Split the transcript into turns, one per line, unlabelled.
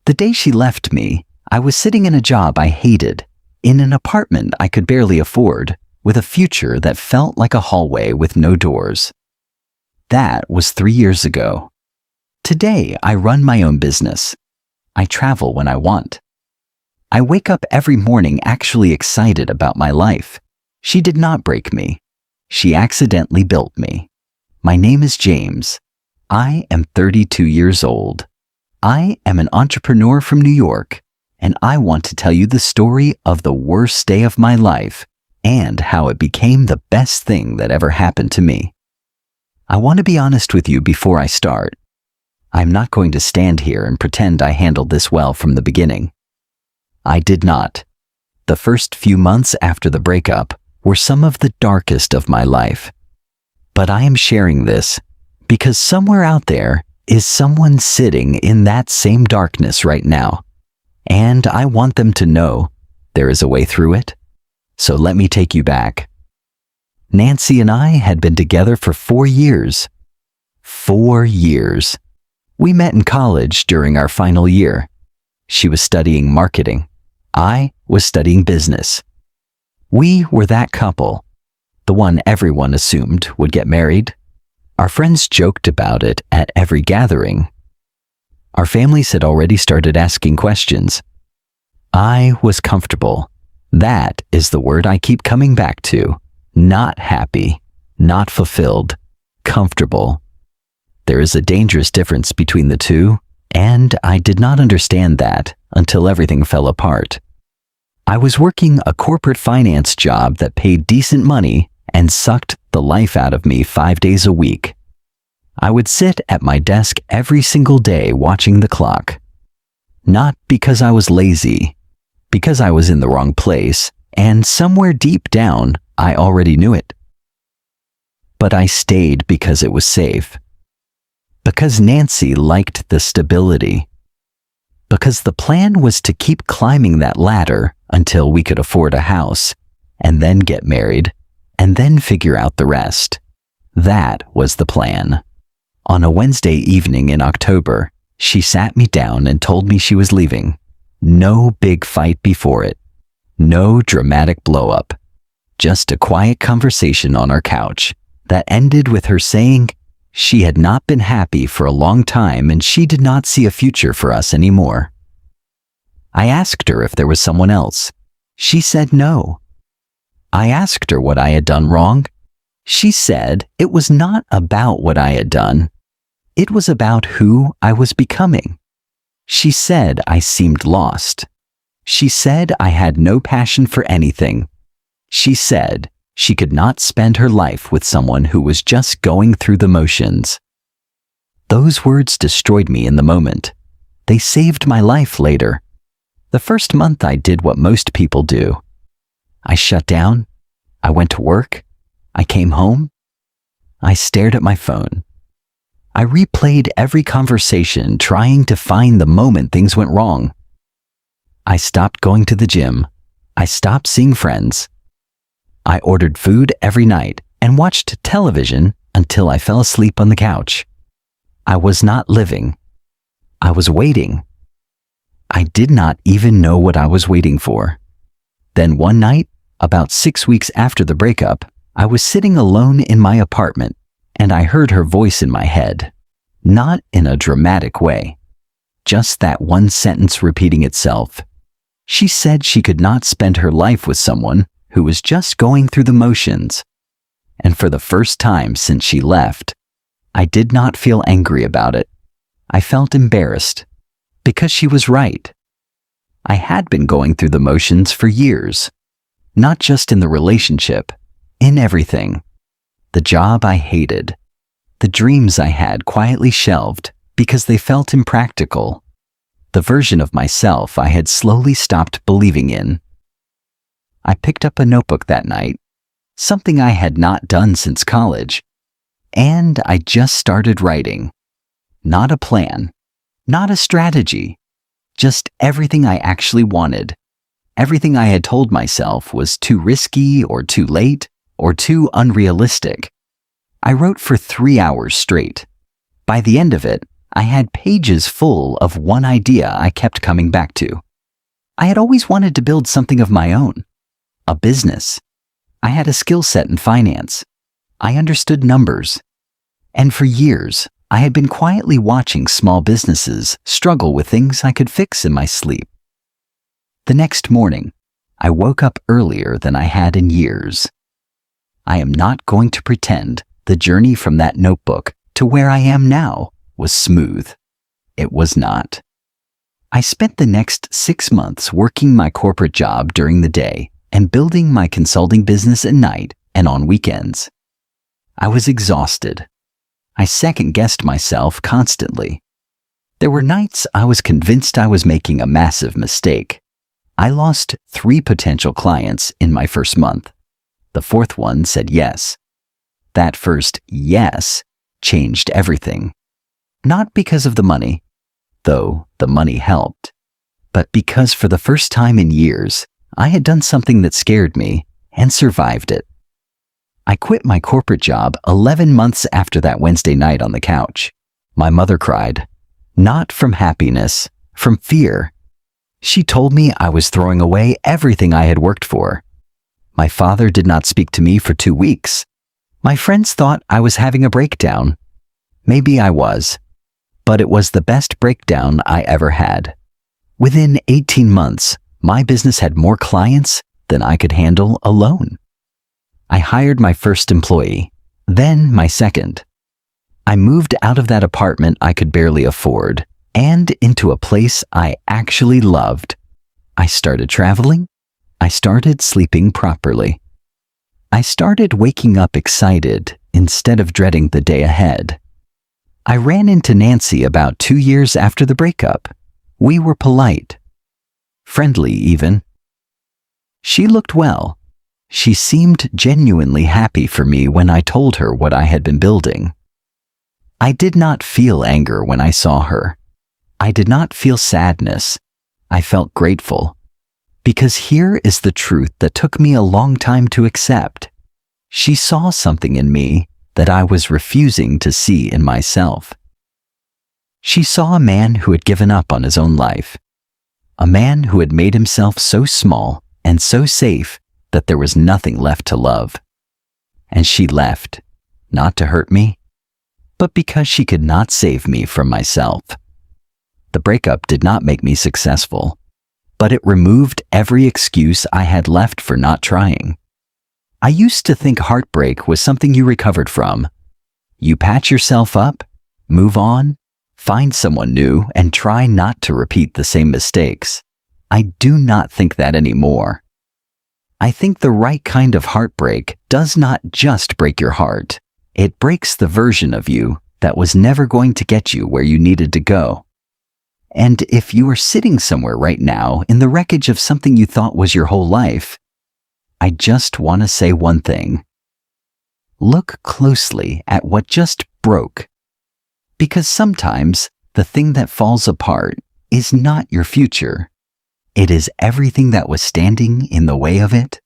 The day she left me, I was sitting in a job I hated, in an apartment I could barely afford, with a future that felt like a hallway with no doors. That was 3 years ago. Today, I run my own business. I travel when I want. I wake up every morning actually excited about my life. She did not break me. She accidentally built me. My name is James. I am 32 years old. I am an entrepreneur from New York, and I want to tell you the story of the worst day of my life and how it became the best thing that ever happened to me. I want to be honest with you before I start. I'm not going to stand here and pretend I handled this well from the beginning. I did not. The first few months after the breakup were some of the darkest of my life. But I am sharing this because somewhere out there is someone sitting in that same darkness right now, and I want them to know there is a way through it. So let me take you back. Nancy and I had been together for 4 years. 4 years. We met in college during our final year. She was studying marketing. I was studying business. We were that couple, the one everyone assumed would get married. Our friends joked about it at every gathering. Our families had already started asking questions. I was comfortable. That is the word I keep coming back to. Not happy, not fulfilled, comfortable. There is a dangerous difference between the two, and I did not understand that until everything fell apart. I was working a corporate finance job that paid decent money and sucked the life out of me 5 days a week. I would sit at my desk every single day watching the clock. Not because I was lazy, because I was in the wrong place, and somewhere deep down, I already knew it. But I stayed because it was safe. Because Nancy liked the stability. Because the plan was to keep climbing that ladder until we could afford a house, and then get married, and then figure out the rest. That was the plan. On a Wednesday evening in October, she sat me down and told me she was leaving. No big fight before it. No dramatic blow-up. Just a quiet conversation on our couch that ended with her saying she had not been happy for a long time and she did not see a future for us anymore. I asked her if there was someone else. She said no. I asked her what I had done wrong. She said it was not about what I had done. It was about who I was becoming. She said I seemed lost. She said I had no passion for anything. She said she could not spend her life with someone who was just going through the motions. Those words destroyed me in the moment. They saved my life later. The first month I did what most people do. I shut down. I went to work. I came home. I stared at my phone. I replayed every conversation trying to find the moment things went wrong. I stopped going to the gym. I stopped seeing friends. I ordered food every night and watched television until I fell asleep on the couch. I was not living. I was waiting. I did not even know what I was waiting for. Then one night, about 6 weeks after the breakup, I was sitting alone in my apartment and I heard her voice in my head. Not in a dramatic way. Just that one sentence repeating itself. She said she could not spend her life with someone who was just going through the motions. And for the first time since she left, I did not feel angry about it. I felt embarrassed. Because she was right. I had been going through the motions for years. Not just in the relationship, in everything. The job I hated. The dreams I had quietly shelved because they felt impractical. The version of myself I had slowly stopped believing in. I picked up a notebook that night, something I had not done since college, and I just started writing. Not a plan, not a strategy, just everything I actually wanted. Everything I had told myself was too risky or too late or too unrealistic. I wrote for 3 hours straight. By the end of it, I had pages full of one idea I kept coming back to. I had always wanted to build something of my own, a business. I had a skill set in finance. I understood numbers. And for years, I had been quietly watching small businesses struggle with things I could fix in my sleep. The next morning, I woke up earlier than I had in years. I am not going to pretend the journey from that notebook to where I am now was smooth. It was not. I spent the next 6 months working my corporate job during the day and building my consulting business at night and on weekends. I was exhausted. I second-guessed myself constantly. There were nights I was convinced I was making a massive mistake. I lost 3 potential clients in my first month. The 4th one said yes. That first yes changed everything. Not because of the money, though the money helped, but because for the first time in years, I had done something that scared me and survived it. I quit my corporate job 11 months after that Wednesday night on the couch. My mother cried, not from happiness, from fear. She told me I was throwing away everything I had worked for. My father did not speak to me for 2 weeks. My friends thought I was having a breakdown. Maybe I was, but it was the best breakdown I ever had. Within 18 months, my business had more clients than I could handle alone. I hired my first employee, then my second. I moved out of that apartment I could barely afford and into a place I actually loved. I started traveling. I started sleeping properly. I started waking up excited instead of dreading the day ahead. I ran into Nancy about 2 years after the breakup. We were polite. Friendly, even. She looked well. She seemed genuinely happy for me when I told her what I had been building. I did not feel anger when I saw her. I did not feel sadness. I felt grateful. Because here is the truth that took me a long time to accept. She saw something in me that I was refusing to see in myself. She saw a man who had given up on his own life. A man who had made himself so small and so safe that there was nothing left to love. And she left, not to hurt me, but because she could not save me from myself. The breakup did not make me successful, but it removed every excuse I had left for not trying. I used to think heartbreak was something you recovered from. You patch yourself up, move on, find someone new, and try not to repeat the same mistakes. I do not think that anymore. I think the right kind of heartbreak does not just break your heart. It breaks the version of you that was never going to get you where you needed to go. And if you are sitting somewhere right now in the wreckage of something you thought was your whole life, I just want to say one thing. Look closely at what just broke. Because sometimes the thing that falls apart is not your future. It is everything that was standing in the way of it.